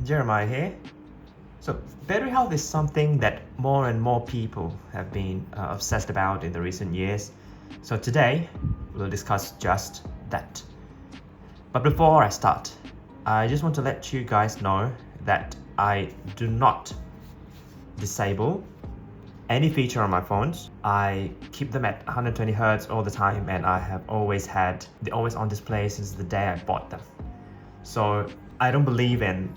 Jeremiah here. So battery health is something that more and more people have been obsessed about in the recent years. So today we'll discuss just that. But before I start, I just want to let you guys know that I do not disable any feature on my phones. I keep them at 120 Hz all the time, and I have always had the always on display since the day I bought them. So I don't believe in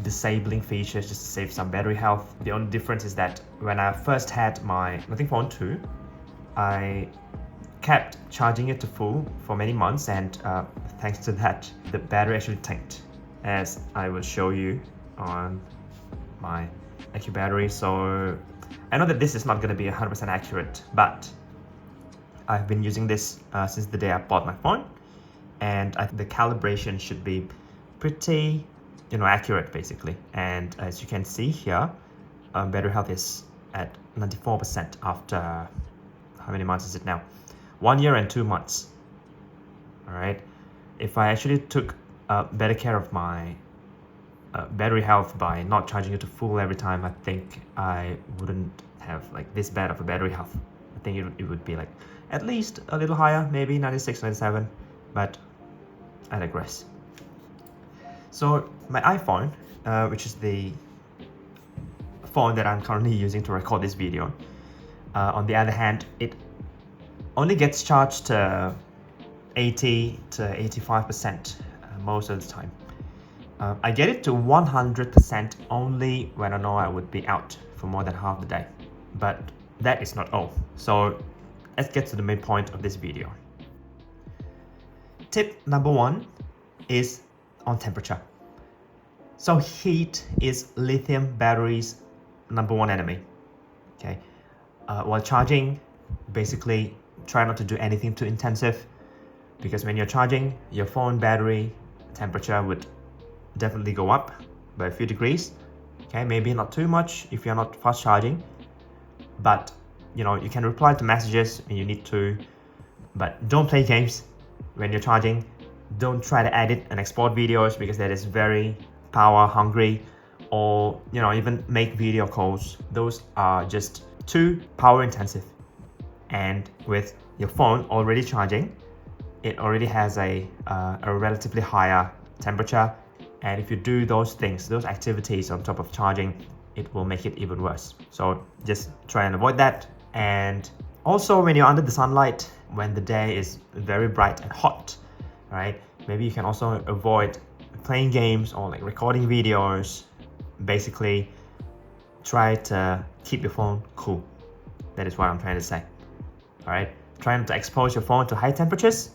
disabling features just to save some battery health. The only difference is that when I first had my Nothing Phone 2, I kept charging it to full for many months, and thanks to that, the battery actually tanked, as I will show you on my LAKEY battery. So I know that this is not going to be 100% accurate, but I've been using this since the day I bought my phone, and the calibration should be pretty accurate basically. And as you can see here, battery health is at 94% after how many months is it now? 1 year and 2 months. All right, if I actually took better care of my battery health by not charging it to full every time, I think I wouldn't have like this bad of a battery health. I think it would be like at least a little higher, maybe 96, 97, but I digress. So my iPhone, which is the phone that I'm currently using to record this video, on the other hand, it only gets charged to 80 to 85% most of the time. I get it to 100% only when I know I would be out for more than half the day. But that is not all. So let's get to the main point of this video. Tip number 1 is on temperature. So heat is lithium batteries' #1 enemy. Okay, while charging, basically try not to do anything too intensive, because when you're charging, your phone battery temperature would definitely go up by a few degrees. Okay, maybe not too much if you're not fast charging, but you can reply to messages when you need to, but don't play games when you're charging. Don't try to edit and export videos, because that is very power hungry, or even make video calls. Those are just too power intensive. And with your phone already charging, it already has a relatively higher temperature, and if you do those things, those activities on top of charging, it will make it even worse. So just try and avoid that. And also, when you're under the sunlight, when the day is very bright and hot, right, maybe you can also avoid playing games or like recording videos. Basically try to keep your phone cool. That is what I'm trying to say. All right, try not to expose your phone to high temperatures.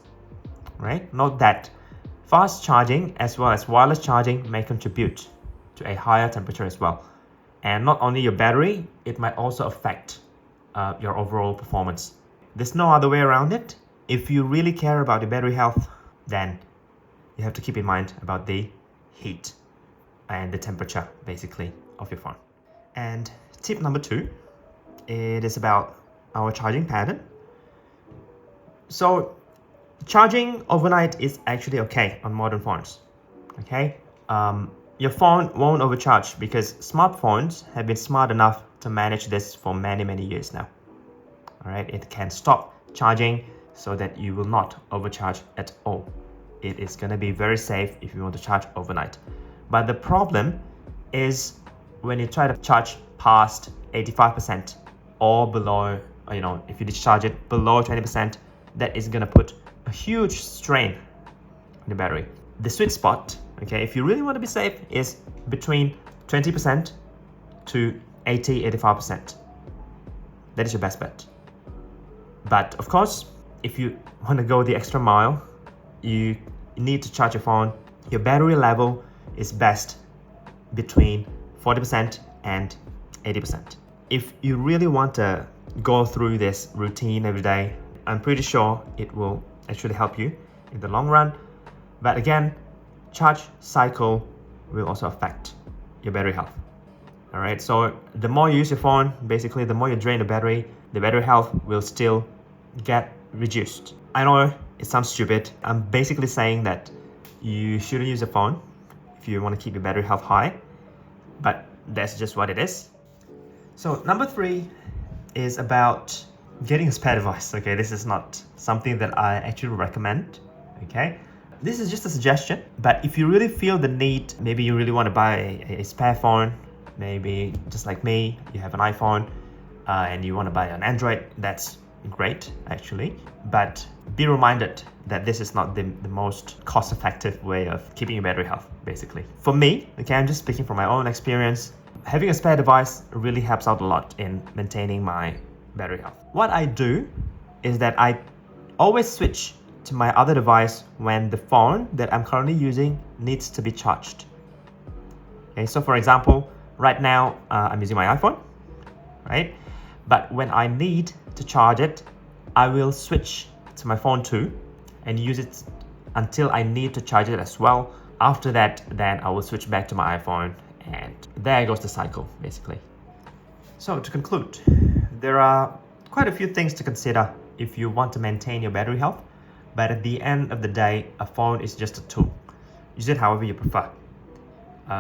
Right, note that fast charging as well as wireless charging may contribute to a higher temperature as well. And not only your battery, it might also affect your overall performance. There's no other way around it. If you really care about your battery health, then you have to keep in mind about the heat and the temperature basically of your phone. And tip number 2, it is about our charging pattern. So charging overnight is actually okay on modern phones. Okay, your phone won't overcharge, because smartphones have been smart enough to manage this for many years now. All right, it can stop charging so that you will not overcharge at all. It is going to be very safe if you want to charge overnight. But the problem is when you try to charge past 85% or below, if you discharge it below 20%, that is going to put a huge strain on the battery. The sweet spot, okay, if you really want to be safe, is between 20% to 80-85%. That is your best bet. But of course, if you want to go the extra mile, you need to charge your phone. Your battery level is best between 40% and 80%. If you really want to go through this routine every day, I'm pretty sure it will actually help you in the long run. But again, charge cycle will also affect your battery health. All right, so the more you use your phone, basically the more you drain the battery health will still get reduced. I know it sounds stupid. I'm basically saying that you shouldn't use a phone if you want to keep your battery health high. but that's just what it is. So number 3 is about getting a spare device. Okay, this is not something that I actually recommend. Okay, this is just a suggestion, but if you really feel the need, maybe you really want to buy a spare phone, maybe just like me, you have an iPhone and you want to buy an Android, that's great actually, but be reminded that this is not the most cost-effective way of keeping your battery health, basically. For me, okay, I'm just speaking from my own experience, having a spare device really helps out a lot in maintaining my battery health. What I do is that I always switch to my other device when the phone that I'm currently using needs to be charged. Okay, so for example, right now I'm using my iPhone, right? But when I need to charge it, I will switch to my phone too and use it until I need to charge it as well. After that, then I will switch back to my iPhone, and there goes the cycle, basically. So to conclude, there are quite a few things to consider if you want to maintain your battery health, but at the end of the day, a phone is just a tool. Use it however you prefer.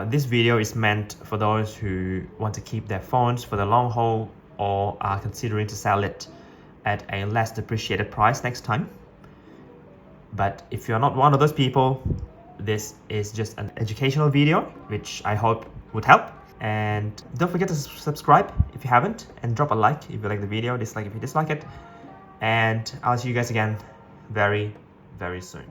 This video is meant for those who want to keep their phones for the long haul or are considering to sell it at a less depreciated price next time. But if you're not one of those people, this is just an educational video, which I hope would help. And don't forget to subscribe if you haven't, and drop a like if you like the video, dislike if you dislike it. And I'll see you guys again very, very soon.